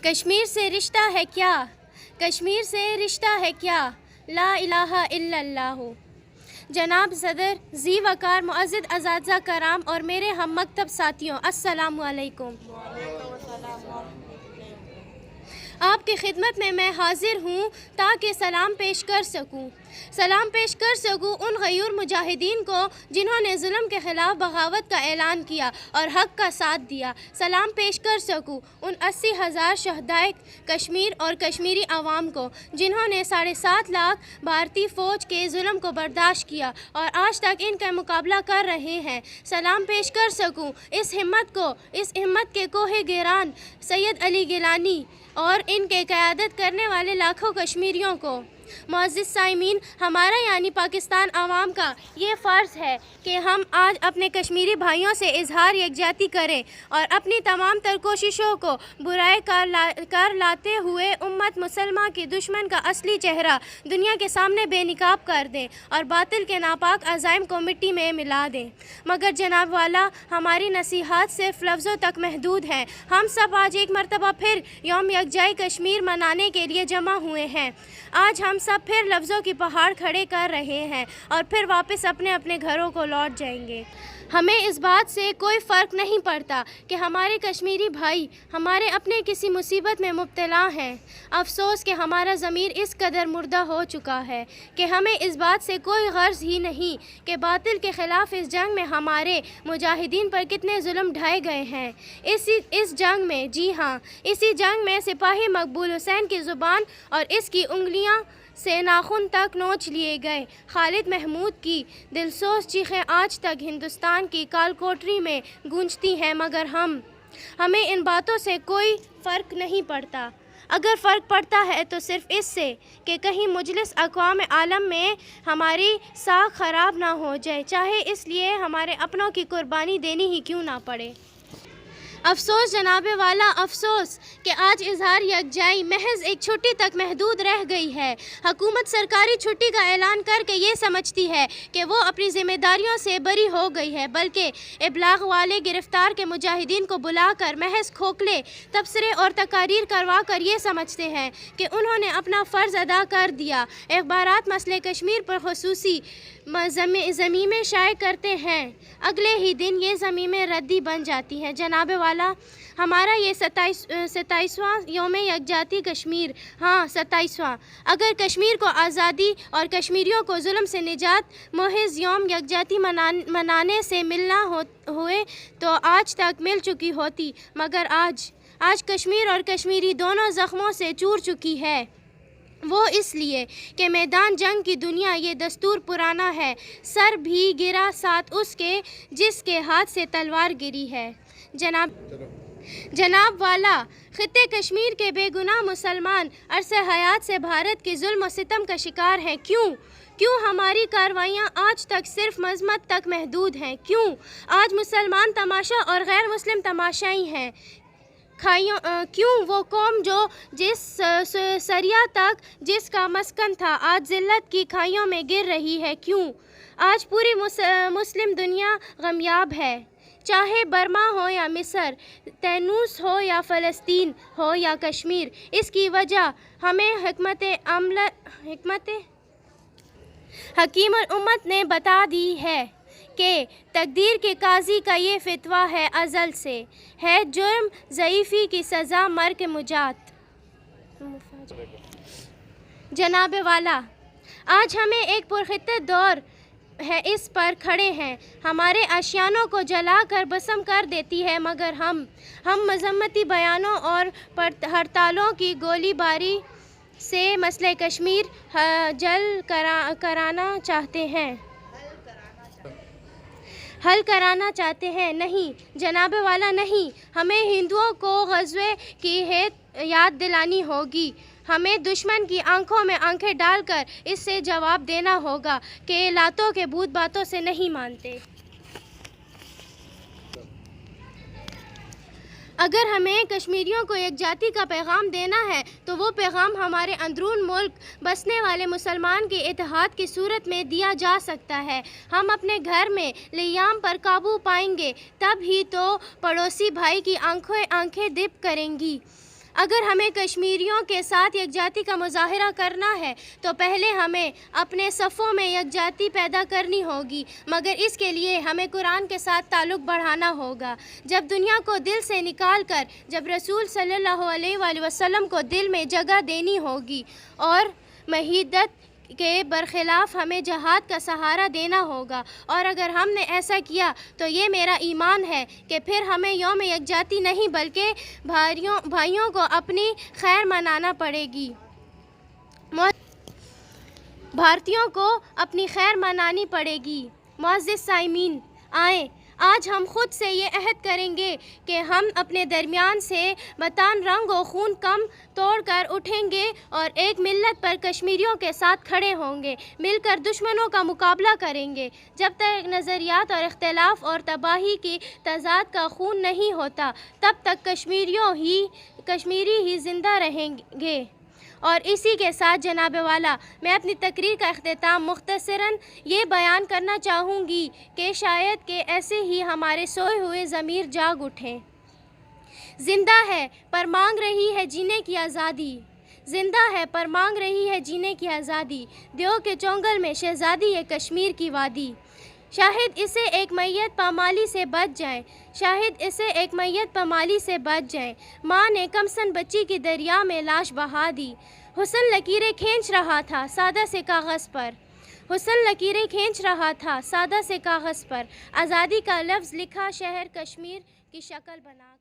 کشمیر سے رشتہ ہے کیا، کشمیر سے رشتہ ہے کیا، لا الہ الا اللہ۔ جناب صدر، ذی وقار معزز اساتذہ کرام اور میرے ہم مکتب ساتھیوں، السلام علیکم۔ آپ کی خدمت میں حاضر ہوں تاکہ سلام پیش کر سکوں ان غیور مجاہدین کو جنہوں نے ظلم کے خلاف بغاوت کا اعلان کیا اور حق کا ساتھ دیا۔ سلام پیش کر سکوں ان 80,000 شہدائے کشمیر اور کشمیری عوام کو جنہوں نے 7.5 لاکھ بھارتی فوج کے ظلم کو برداشت کیا اور آج تک ان کا مقابلہ کر رہے ہیں۔ سلام پیش کر سکوں اس ہمت کے کوہ گیران سید علی گیلانی اور ان کے قیادت کرنے والے لاکھوں کشمیریوں کو۔ معزز سامعین، ہمارا یعنی پاکستان عوام کا یہ فرض ہے کہ ہم آج اپنے کشمیری بھائیوں سے اظہار یکجہتی کریں اور اپنی تمام تر کوششوں کو برائے کر لاتے ہوئے امت مسلمہ کی دشمن کا اصلی چہرہ دنیا کے سامنے بے نقاب کر دیں اور باطل کے ناپاک عزائم کو مٹی میں ملا دیں۔ مگر جناب والا، ہماری نصیحات صرف لفظوں تک محدود ہیں۔ ہم سب آج ایک مرتبہ پھر یوم یکجائی کشمیر منانے کے لیے جمع ہوئے ہیں۔ آج ہم سب پھر لفظوں کی پہاڑ کھڑے کر رہے ہیں اور پھر واپس اپنے اپنے گھروں کو لوٹ جائیں گے۔ ہمیں اس بات سے کوئی فرق نہیں پڑتا کہ ہمارے کشمیری بھائی ہمارے اپنے کسی مصیبت میں مبتلا ہیں۔ افسوس کہ ہمارا ضمیر اس قدر مردہ ہو چکا ہے کہ ہمیں اس بات سے کوئی غرض ہی نہیں کہ باطل کے خلاف اس جنگ میں ہمارے مجاہدین پر کتنے ظلم ڈھائے گئے ہیں۔ اس جنگ میں، جی ہاں، اسی جنگ میں سپاہی مقبول حسین کی زبان اور اس کی انگلیاں سے ناخن تک نوچ لیے گئے۔ خالد محمود کی دلسوز چیخیں آج تک ہندوستان کی کال کوٹری میں گونجتی ہیں، مگر ہمیں ان باتوں سے کوئی فرق نہیں پڑتا۔ اگر فرق پڑتا ہے تو صرف اس سے کہ کہیں مجلس اقوام عالم میں ہماری ساکھ خراب نہ ہو جائے، چاہے اس لیے ہمارے اپنوں کی قربانی دینی ہی کیوں نہ پڑے۔ افسوس جناب والا، افسوس کہ آج اظہار یکجائی محض ایک چھٹی تک محدود رہ گئی ہے۔ حکومت سرکاری چھٹی کا اعلان کر کے یہ سمجھتی ہے کہ وہ اپنی ذمہ داریوں سے بری ہو گئی ہے، بلکہ ابلاغ والے گرفتار کے مجاہدین کو بلا کر محض کھوکھلے تبصرے اور تقاریر کروا کر یہ سمجھتے ہیں کہ انہوں نے اپنا فرض ادا کر دیا۔ اخبارات مسئلہ کشمیر پر خصوصی ضمیمیں شائع کرتے ہیں، اگلے ہی دن یہ ضمیمیں ردی بن جاتی ہیں۔ جناب والا، ہمارا یہ 27واں یوم یکجہتی کشمیر، ہاں 27واں، اگر کشمیر کو آزادی اور کشمیریوں کو ظلم سے نجات محض یوم یکجہتی منانے سے ملنا ہوئے تو آج تک مل چکی ہوتی، مگر آج کشمیر اور کشمیری دونوں زخموں سے چور چکی ہے۔ وہ اس لیے کہ میدان جنگ کی دنیا یہ دستور پرانا ہے، سر بھی گرا ساتھ اس کے جس کے ہاتھ سے تلوار گری ہے۔ جناب والا، خطے کشمیر کے بے گناہ مسلمان عرصہ حیات سے بھارت کے ظلم و ستم کا شکار ہیں۔ کیوں ہماری کارروائیاں آج تک صرف مذمت تک محدود ہیں؟ کیوں آج مسلمان تماشا اور غیر مسلم تماشائی ہیں؟ کیوں وہ قوم جو جس سریا تک جس کا مسکن تھا آج ذلت کی کھائیوں میں گر رہی ہے؟ کیوں آج پوری مسلم دنیا غمیاب ہے؟ چاہے برما ہو یا مصر، تینوس ہو یا فلسطین ہو یا کشمیر، اس کی وجہ ہمیں حکیم الامت نے بتا دی ہے کہ تقدیر کے قاضی کا یہ فتویٰ ہے، ازل سے ہے جرم ضعیفی کی سزا مرگ مجات۔ جناب والا، آج ہمیں ایک پرخطر دور ہے، اس پر کھڑے ہیں، ہمارے آشیانوں کو جلا کر بھسم کر دیتی ہے، مگر ہم مذمتی بیانوں اور ہڑتالوں کی گولی باری سے مسئلہ کشمیر حل کرانا چاہتے ہیں۔ نہیں جناب والا، نہیں، ہمیں ہندوؤں کو غزوے کی یاد دلانی ہوگی۔ ہمیں دشمن کی آنکھوں میں آنکھیں ڈال کر اس سے جواب دینا ہوگا کہ لاتوں کے بھوت باتوں سے نہیں مانتے۔ اگر ہمیں کشمیریوں کو یکجہتی کا پیغام دینا ہے تو وہ پیغام ہمارے اندرون ملک بسنے والے مسلمان کے اتحاد کی صورت میں دیا جا سکتا ہے۔ ہم اپنے گھر میں لیام پر قابو پائیں گے، تب ہی تو پڑوسی بھائی کی آنکھیں دپ کریں گی۔ اگر ہمیں کشمیریوں کے ساتھ یکجہتی کا مظاہرہ کرنا ہے تو پہلے ہمیں اپنے صفوں میں یکجہتی پیدا کرنی ہوگی، مگر اس کے لیے ہمیں قرآن کے ساتھ تعلق بڑھانا ہوگا۔ جب دنیا کو دل سے نکال کر جب رسول صلی اللہ علیہ وآلہ وسلم کو دل میں جگہ دینی ہوگی اور مہیدت کے برخلاف ہمیں جہاد کا سہارا دینا ہوگا، اور اگر ہم نے ایسا کیا تو یہ میرا ایمان ہے کہ پھر ہمیں یوم یکجہتی نہیں بلکہ بھائیوں کو اپنی خیر منانا پڑے گی، بھارتیوں کو اپنی خیر منانی پڑے گی۔ معزز سامعین، آئیں آج ہم خود سے یہ عہد کریں گے کہ ہم اپنے درمیان سے بتان رنگ و خون کم توڑ کر اٹھیں گے اور ایک ملت پر کشمیریوں کے ساتھ کھڑے ہوں گے، مل کر دشمنوں کا مقابلہ کریں گے۔ جب تک نظریات اور اختلاف اور تباہی کی تضاد کا خون نہیں ہوتا تب تک کشمیری ہی زندہ رہیں گے۔ اور اسی کے ساتھ جناب والا میں اپنی تقریر کا اختتام مختصراً یہ بیان کرنا چاہوں گی کہ شاید کہ ایسے ہی ہمارے سوئے ہوئے ضمیر جاگ اٹھیں۔ زندہ ہے پر مانگ رہی ہے جینے کی آزادی، زندہ ہے پر مانگ رہی ہے جینے کی آزادی، دیو کے چونگل میں شہزادی ہے کشمیر کی وادی۔ شاہد اسے ایک میت پامالی سے بچ جائیں، شاہد اسے ایک میت پامالی سے بچ جائیں، ماں نے کمسن بچی کی دریا میں لاش بہا دی۔ حسن لکیریں کھینچ رہا تھا سادہ سے کاغذ پر، حسن لکیریں کھینچ رہا تھا سادہ سے کاغذ پر، آزادی کا لفظ لکھا شہر کشمیر کی شکل بنا